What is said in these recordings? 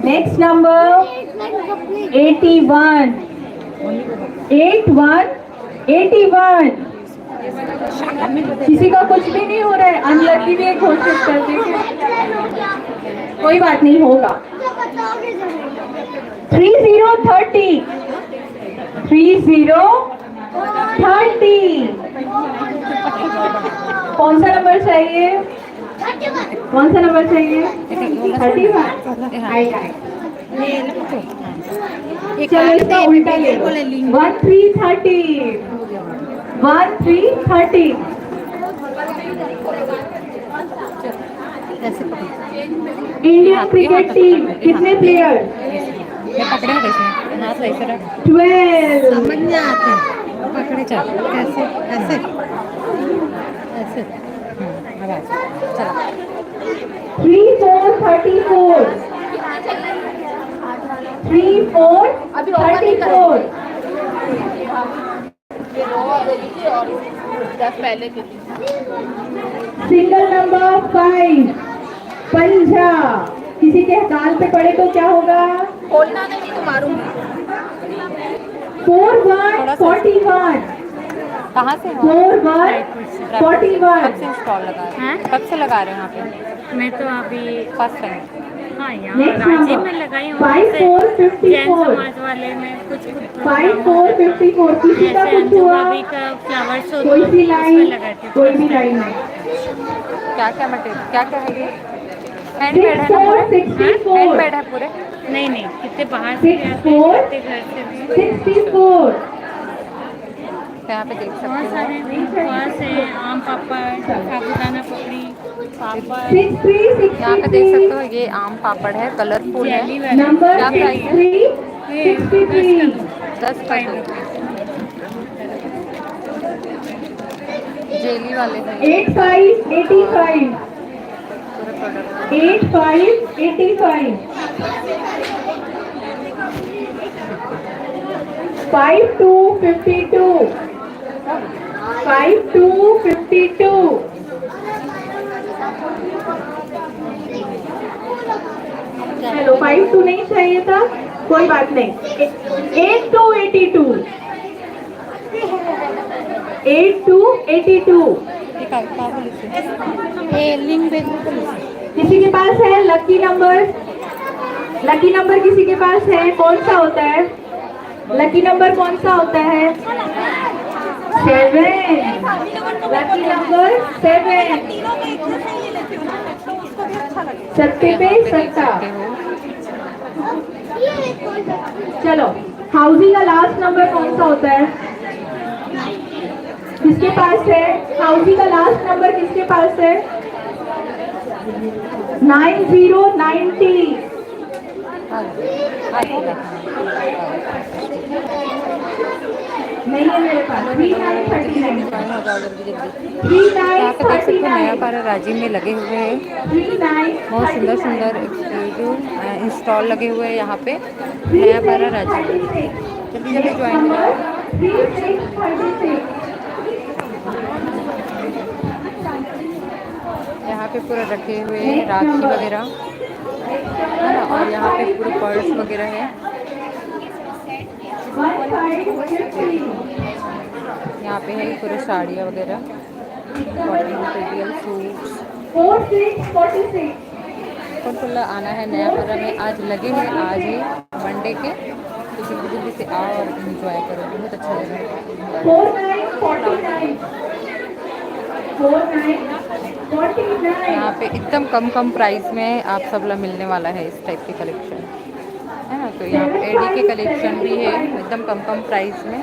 Next number 81. 81. 81. किसी का कुछ भी नहीं हो रहा है, अनलकी भी घोषित कर देंगे, कोई बात नहीं होगा। 3030 3030। कौन सा नंबर चाहिए? कौन सा नंबर चाहिए? 31। चलो इसका उल्टा ले लो। 1330। 1330। इंडियन क्रिकेट टीम कितने प्लेयर? 12। समझ नहीं आते, पकड़े चल कैसे ऐसे ऐसे। चला 3434। 3434। सिंगल नंबर 5 पंजा। किसी के गाल पे पड़े तो क्या होगा? खोलना नहीं तो मारूंगी। 4141। कहाँ से हो? 4141। कब से स्टॉल लगा रहे हैं? कब से लगा रहे हैं यहाँ पे? मैं तो अभी फर्स्ट टाइम। हाँ यहाँ रांची में लगाई हूँ। 5454। जैन समाज वाले में कुछ 5454। किसी का जैसे कुछ हुआ? अंजुभाभी का फ्लावर शो कोई सी उसमें लाइन? लगाई थी। कोई भी लाइन नहीं। क्या क्या मटेरियल, क्या क्या है ये? हैंडमेड है ना पूरे? 6464। हैंडमेड है पूरे? नहीं नहीं, कितने बाहर से भी आते हैं, 64 कितने घर से भी। 64। तो यहाँ पे देख बहुत सकते सारे हो उपवास है, आम पापड़, साबुदाना पपड़ी, पापड़। 6363। यहाँ पे देख सकते हो ये आम पापड़ है, कलरफुल है। जेली वाले नंबर क्या प्राइस है? 6363। 10 का 2 जेली वाले हैं 8585। पूरे प्रोडक्ट। 8585। 5252। 5252। हेलो 52 नहीं चाहिए था, कोई बात नहीं। 8282। 8282। लिंक भेज दो। किसी के पास है लकी नंबर? लकी नंबर किसी के पास है? कौन सा होता है लकी नंबर? कौन सा होता है? 7। Lucky number 7। सत्ते पे सत्ता। चलो हाउसी का लास्ट नंबर कौन सा होता है? किसके पास है हाउसी का लास्ट नंबर? किसके पास है? 9090। नहीं है मेरे पास। 3939। यहाँ पे देख सकते हो नया पारा राजीव में लगे हुए हैं। बहुत सुंदर सुंदर एक्सक्लूसिव इंस्टॉल लगे हुए हैं यहाँ पे नया पारा राजीव में। जल्दी जल्दी ज्वाइन हो जाओ। यहाँ पे पूरा रखे हुए हैं राखी वगैरह है ना, और यहाँ पे पूरे पर्स वगैरह है। यहाँ पे है पूरे साड़ियाँ वगैरह, कॉटन मटेरियल, सूट्स। कौन आना है नया पारा में, आज लगे हैं, आज ही मंडे के, तो जल्दी जल्दी से आओ और इंजॉय करो, बहुत अच्छा लगेगा। यहाँ पे एकदम कम प्राइस में आप सब ला मिलने वाला है इस टाइप के कलेक्शन है ना। तो यहाँ पे एडी के कलेक्शन भी है एकदम कम प्राइस में।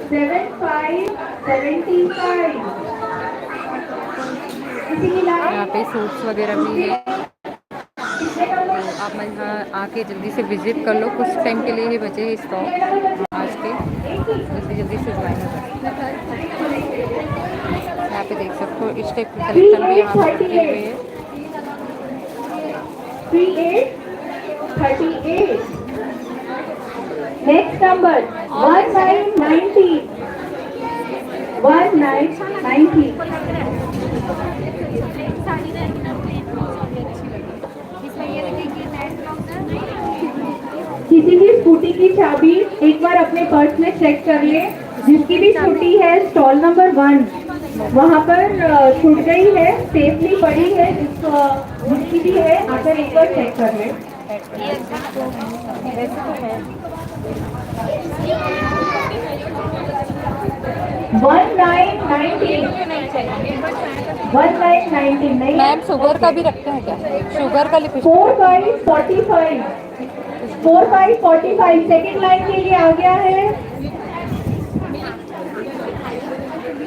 7575। यहाँ पे सूट्स वगैरह भी है, तो आप यहाँ आके जल्दी से विजिट कर लो। कुछ टाइम के लिए ही बचे हैं स्टॉक आज के, जल्दी से ज्वाइन हो जाए। यहाँ पे देख सकते हो इस टाइप के कलेक्शन भी यहाँ पे रखे हुए हैं। 3838। Next number 1990। 1990। स्कूटी की चाबी एक बार अपने पर्स में चेक कर ले। जिसकी भी छुट्टी है स्टॉल नंबर 1 वहाँ पर छूट गई है, सेफली पड़ी है। जिसकी भी है आकर एक बार चेक कर ले। वन नाइन 19 नहीं। मैम शुगर का भी रखते हैं क्या? शुगर का लिपस्टिक 4545 सेकेंड लाइन के लिए आ गया है।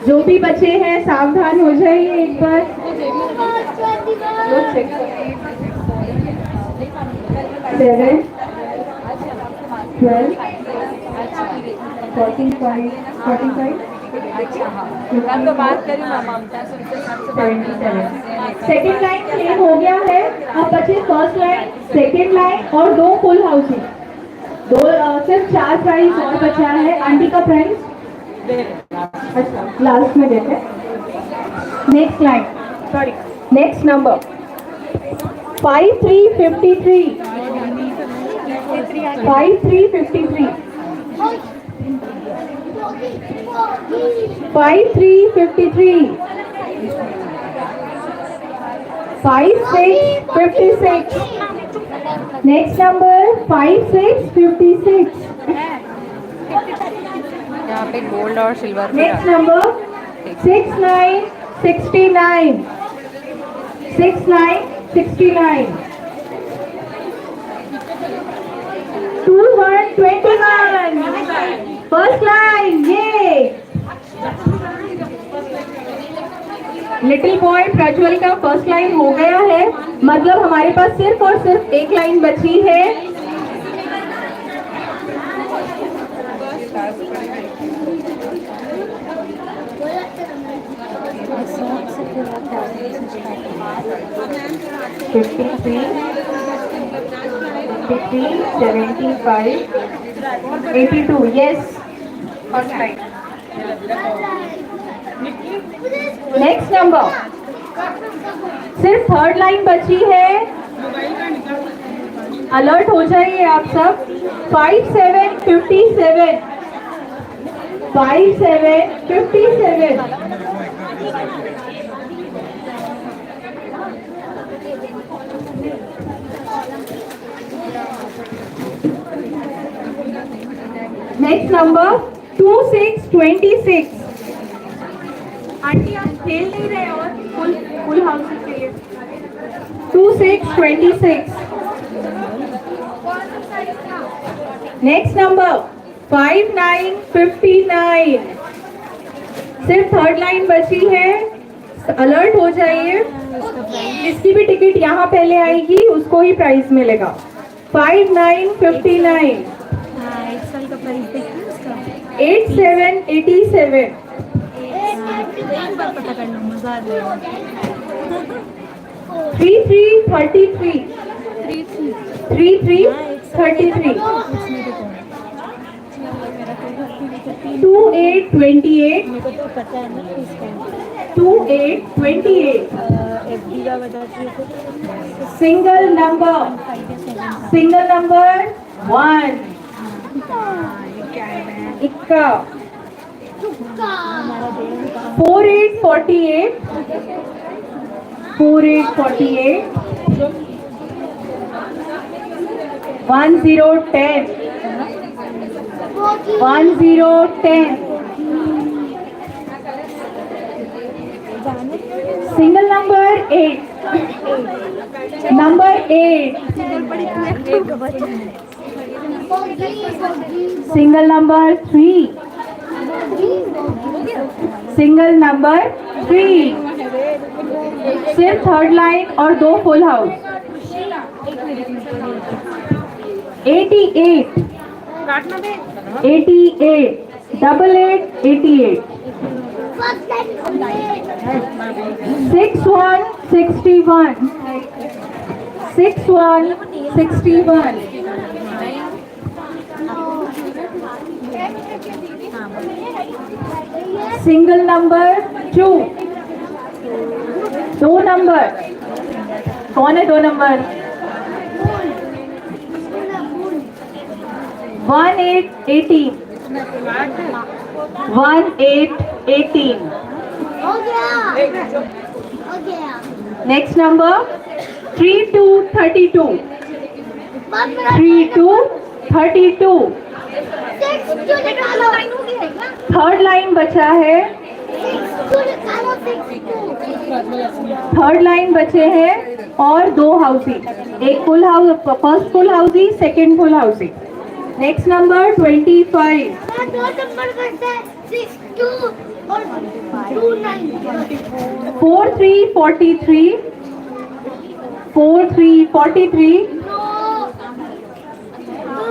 जो भी बचे हैं सावधान हो जाइए एक बार। चेक 7 12 45 मैं तो बात करी मामा सेकेंड लाइन क्लियर हो गया है। अब बचे फर्स्ट लाइन, सेकेंड लाइन और 2 फुल हाउसेस। सिर्फ 4 प्राइस और बचा है। आंटी का प्राइस अच्छा लास्ट में देते। Next line sorry next number 5353 5353 5353 5656 next number 5656 यहाँ पे गोल्ड और सिल्वर भी नेक्स्ट नंबर 6969 6969 2121 फर्स्ट लाइन ये लिटिल बॉय प्रज्वल का फर्स्ट लाइन हो गया है। मतलब हमारे पास सिर्फ और सिर्फ एक लाइन बची है। $53, $75, $82 yes first line। Next number सिर्फ थर्ड लाइन बची है। अलर्ट हो जाइए आप सब। 5757 5757 नेक्स्ट नंबर 2626 आंटी आप खेल नहीं रहे और फुल हाउस के लिए 2626 नेक्स्ट नंबर 5959 सिर्फ थर्ड लाइन बची है। अलर्ट हो जाइए। जिसकी भी टिकट यहाँ पहले आएगी उसको ही प्राइस मिलेगा। 5959 8787 3333 3333 2828 2828 सिंगल नंबर 1 इक्का 4848 1010 single number 8 single number 3 single number 3 सिर्फ थर्ड लाइन और 2 full house. 88 88 6161 6161 single number 2 2 number कौन है 2 नंबर 1818 1818 हो गया नेक्स्ट नंबर 3232 3232 थर्ड लाइन बचा है थर्ड लाइन बचे हैं और 2 हाउसिंग एक full house first full housing second full housing next number 25 4343 4343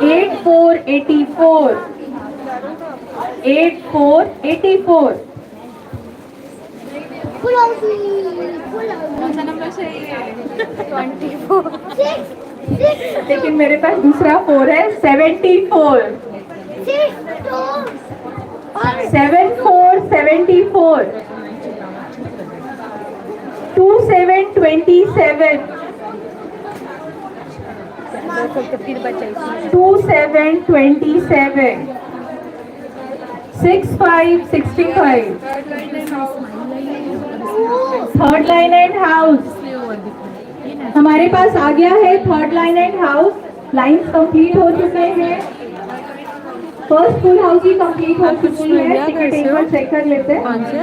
8484 8484 कौन सा नंबर चाहिए 24 लेकिन मेरे पास दूसरा 4 है 74 74 2727 2727 6565 थर्ड लाइन एंड हाउस हमारे पास आ गया है third line and house lines complete हो चुके हैं फर्स्ट फुल हाउस ही कंप्लीट हो चुकी है टिकट एक बार चेक कर लेते हैं